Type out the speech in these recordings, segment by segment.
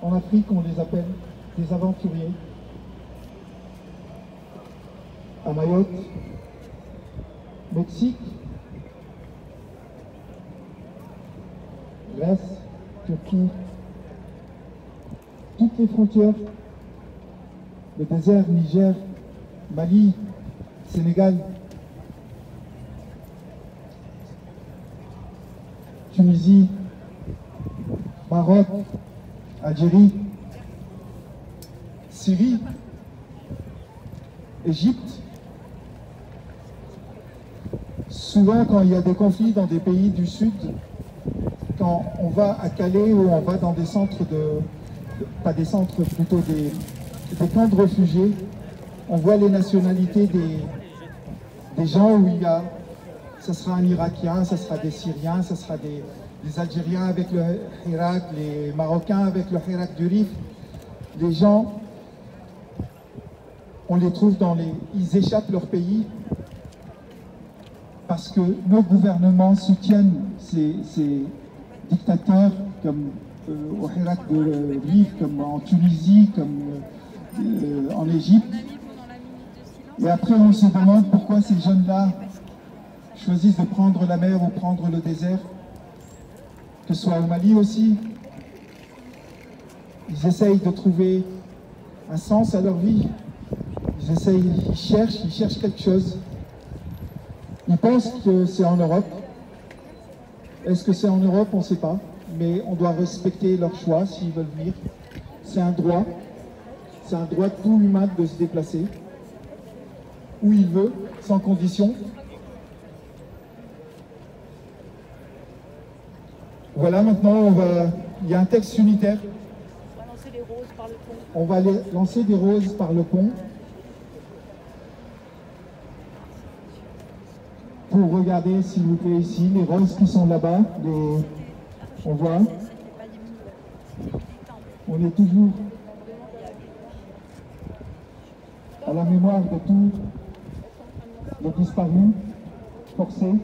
En Afrique, on les appelle des aventuriers. À Mayotte, Mexique, Grèce, Turquie, toutes les frontières, le désert, Niger, Mali, Sénégal, Tunisie, Maroc, Algérie, Syrie, Égypte. Souvent, quand il y a des conflits dans des pays du Sud, quand on va à Calais ou on va dans des centres pas des centres, plutôt des camps de réfugiés, on voit les nationalités des gens où il y a, ce sera un Irakien, ce sera des Syriens, ce sera des Algériens avec le Hirak, les Marocains avec le Hirak du Rif. Les gens, on les trouve ils échappent leur pays parce que nos gouvernements soutiennent ces dictateurs comme au Hirak de Rif, comme en Tunisie, comme en Égypte. Et après on se demande pourquoi ces jeunes-là choisissent de prendre la mer ou prendre le désert, que ce soit au Mali aussi. Ils essayent de trouver un sens à leur vie. Ils cherchent quelque chose. Ils pensent que c'est en Europe. Est-ce que c'est en Europe? On ne sait pas. Mais on doit respecter leur choix s'ils veulent venir. C'est un droit. C'est un droit de tout humain de se déplacer où il veut, sans condition. Voilà, maintenant, il y a un texte unitaire. On va lancer les roses par le pont. On va lancer des roses par le pont. Pour regarder, s'il vous plaît, ici, les roses qui sont là-bas. On voit. On est toujours à la mémoire de tous les disparus, forcés.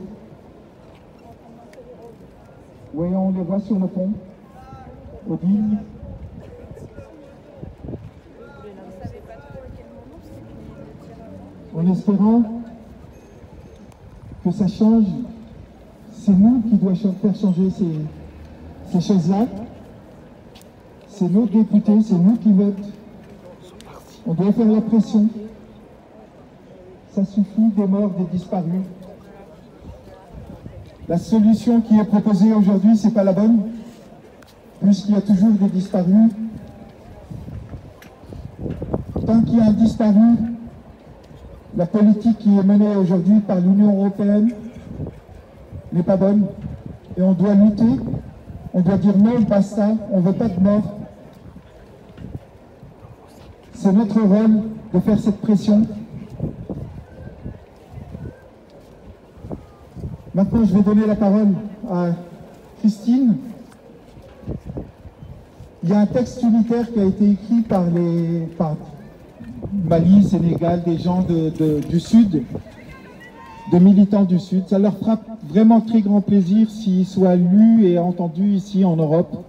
Oui, on les voit sur le pont, Odile. En espérant que ça change, c'est nous qui devons faire changer ces choses-là. C'est nos députés, c'est nous qui votent. On doit faire la pression. Ça suffit des morts, des disparus. La solution qui est proposée aujourd'hui, c'est pas la bonne, puisqu'il y a toujours des disparus. Tant qu'il y a un disparu, la politique qui est menée aujourd'hui par l'Union européenne n'est pas bonne. Et on doit lutter, on doit dire non, basta, on ne veut pas de mort. C'est notre rôle de faire cette pression. Maintenant, je vais donner la parole à Christine. Il y a un texte unitaire qui a été écrit par Mali, Sénégal, des gens du Sud, de militants du Sud. Ça leur fera vraiment très grand plaisir s'ils soient lus et entendus ici en Europe.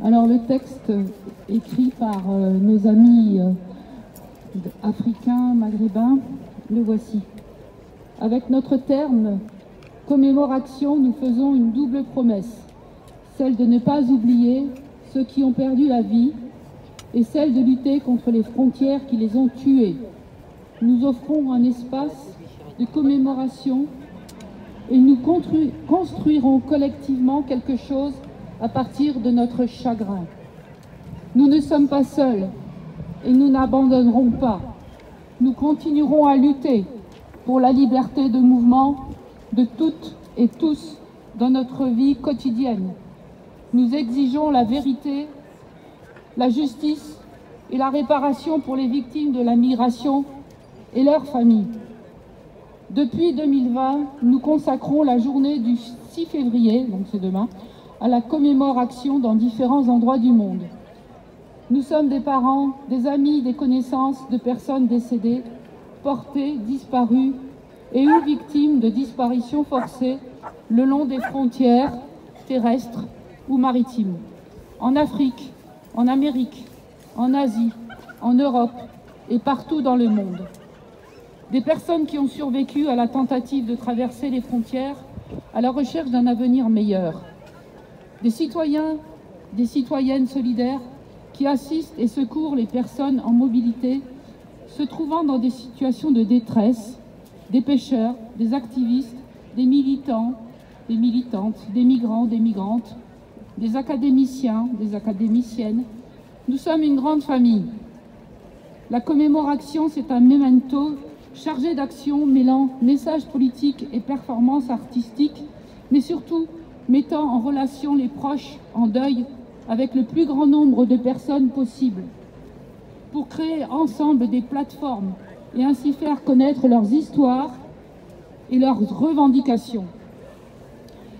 Alors le texte écrit par nos amis africains, maghrébins, le voici. Avec notre terme commémoration, nous faisons une double promesse, celle de ne pas oublier ceux qui ont perdu la vie et celle de lutter contre les frontières qui les ont tués. Nous offrons un espace de commémoration et nous construirons collectivement quelque chose à partir de notre chagrin. Nous ne sommes pas seuls et nous n'abandonnerons pas. Nous continuerons à lutter pour la liberté de mouvement de toutes et tous dans notre vie quotidienne. Nous exigeons la vérité, la justice et la réparation pour les victimes de la migration et leurs familles. Depuis 2020, nous consacrons la journée du 6 février, donc c'est demain, à la commémoration dans différents endroits du monde. Nous sommes des parents, des amis, des connaissances de personnes décédées, portées, disparues, et ou victimes de disparitions forcées le long des frontières terrestres ou maritimes, en Afrique, en Amérique, en Asie, en Europe et partout dans le monde. Des personnes qui ont survécu à la tentative de traverser les frontières à la recherche d'un avenir meilleur. Des citoyens, des citoyennes solidaires qui assistent et secourent les personnes en mobilité se trouvant dans des situations de détresse, des pêcheurs, des activistes, des militants, des militantes, des migrants, des migrantes, des académiciens, des académiciennes. Nous sommes une grande famille. La commémoration, c'est un memento chargé d'action mêlant messages politiques et performances artistiques, mais surtout mettant en relation les proches en deuil avec le plus grand nombre de personnes possible, pour créer ensemble des plateformes et ainsi faire connaître leurs histoires et leurs revendications.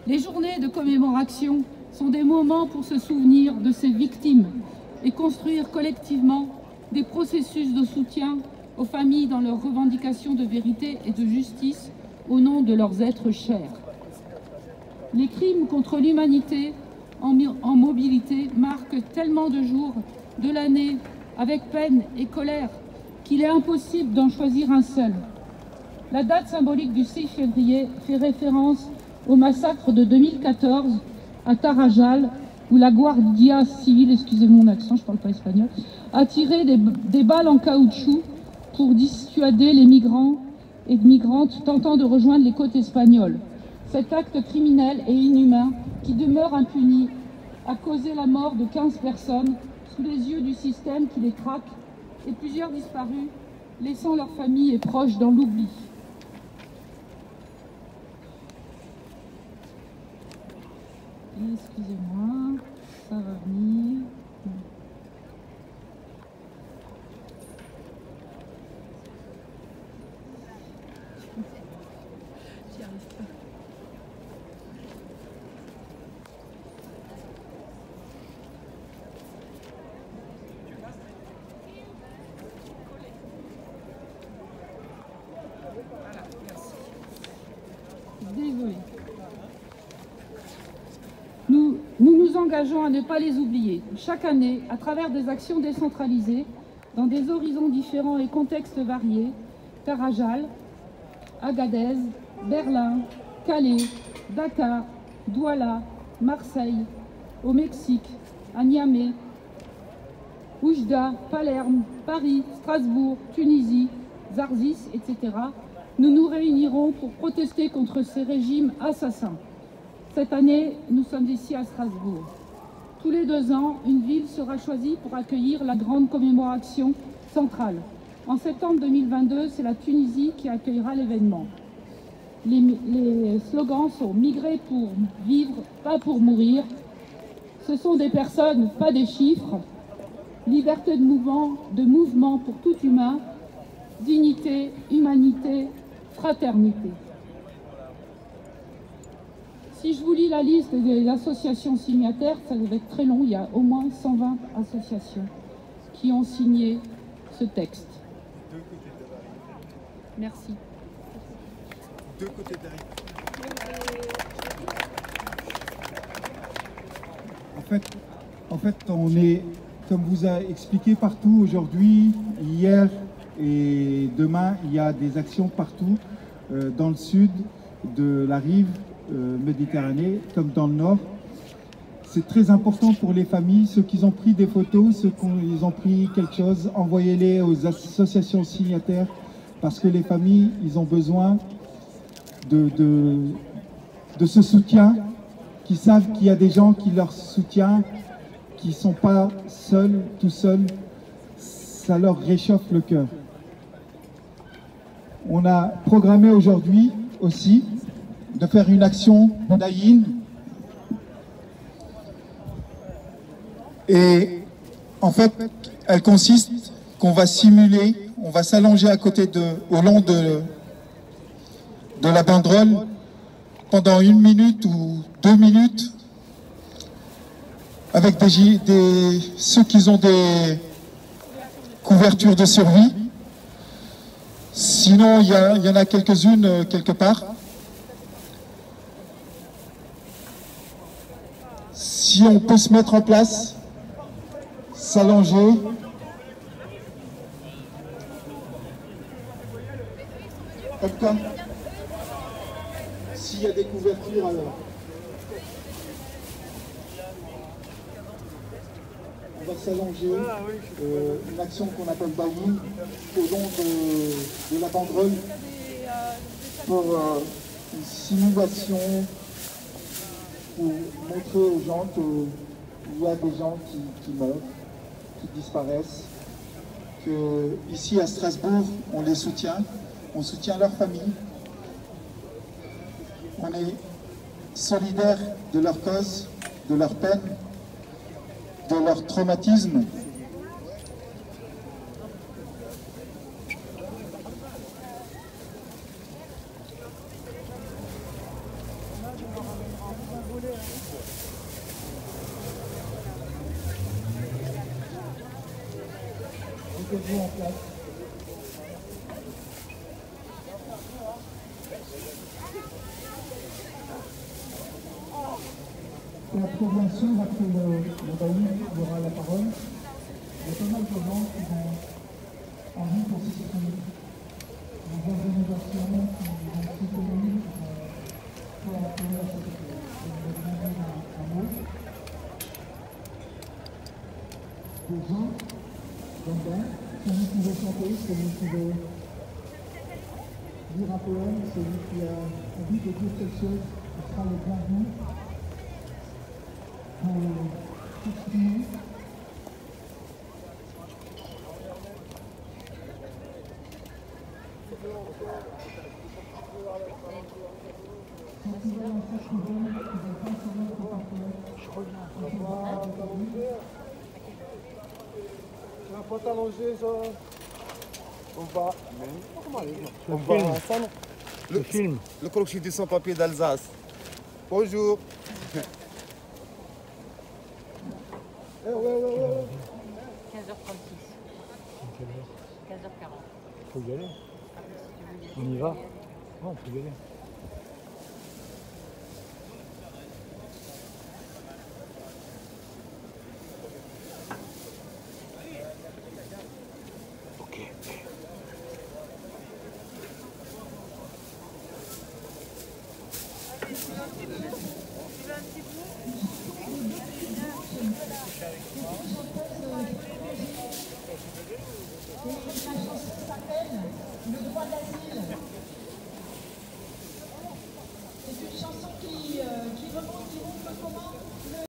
Les journées de commémoration sont des moments pour se souvenir de ces victimes et construire collectivement des processus de soutien aux familles dans leurs revendications de vérité et de justice au nom de leurs êtres chers. Les crimes contre l'humanité en mobilité marquent tellement de jours de l'année avec peine et colère qu'il est impossible d'en choisir un seul. La date symbolique du 6 février fait référence au massacre de 2014 à Tarajal, où la Guardia Civile, excusez mon accent, je ne parle pas espagnol, a tiré des balles en caoutchouc pour dissuader les migrants et migrantes tentant de rejoindre les côtes espagnoles. Cet acte criminel et inhumain, qui demeure impuni, a causé la mort de 15 personnes sous les yeux du système qui les traque et plusieurs disparus, laissant leurs familles et proches dans l'oubli. Excusez-moi, ça va venir. J'y arrive pas. Désolée. Nous nous engageons à ne pas les oublier. Chaque année, à travers des actions décentralisées, dans des horizons différents et contextes variés, Tarajal, Agadez, Berlin, Calais, Dakar, Douala, Marseille, au Mexique, à Niamey, Oujda, Palerme, Paris, Strasbourg, Tunisie, Zarzis, etc., nous nous réunirons pour protester contre ces régimes assassins. Cette année, nous sommes ici à Strasbourg. Tous les 2 ans, une ville sera choisie pour accueillir la grande commémoration centrale. En septembre 2022, c'est la Tunisie qui accueillera l'événement. Les slogans sont « Migrer pour vivre, pas pour mourir ». Ce sont des personnes, pas des chiffres. Liberté de mouvement pour tout humain, dignité, humanité, fraternité. Si je vous lis la liste des associations signataires, ça va être très long, il y a au moins 120 associations qui ont signé ce texte. Merci. Deux côtés de En fait, on est, comme vous a expliqué, partout aujourd'hui, hier et demain, il y a des actions partout dans le sud de la rive Méditerranée, comme dans le nord. C'est très important pour les familles, ceux qui ont pris des photos, ceux qui ont pris quelque chose, envoyez-les aux associations signataires, parce que les familles, ils ont besoin de ce soutien, qui savent qu'il y a des gens qui leur soutiennent, qui ne sont pas seuls, tout seuls, ça leur réchauffe le cœur. On a programmé aujourd'hui aussi de faire une action d'Aïn. Et en fait, elle consiste qu'on va simuler, on va s'allonger à côté au long de la banderole pendant 1 minute ou 2 minutes avec ceux qui ont des couvertures de survie. Sinon, il y en a quelques-unes quelque part. Si on peut se mettre en place, s'allonger. Comme s'il y a des couvertures, alors. On va s'allonger, une action qu'on appelle bailli, au long de la banderole, pour une simulation, pour montrer aux gens qu'il y a des gens qui meurent, qui disparaissent, que ici à Strasbourg, on les soutient, on soutient leur famille, on est solidaire de leur cause, de leur peine, de leur traumatisme. Mettez-vous en place. Et après, bien sûr, après le bailli, il y aura la parole. Il y a pas mal de gens qui vont en vie pour se soutenir. Des organisations qui vont soutenir pour appuyer à cette école. Je vais vous demander un mot. Des gens, si vous pouvez chanter, si vous pouvez dire un poème, celui qui a envie de dire quelque chose, ce sera le bienvenu. Tu vas pas t'allonger, ça. On va. On va à ça, non? Le film. Le crochet du sans-papier d'Alsace. Bonjour. 15h36. 15h40. Faut y aller. On y va? Ouais, on peut y aller. Le droit d'asile. C'est une chanson qui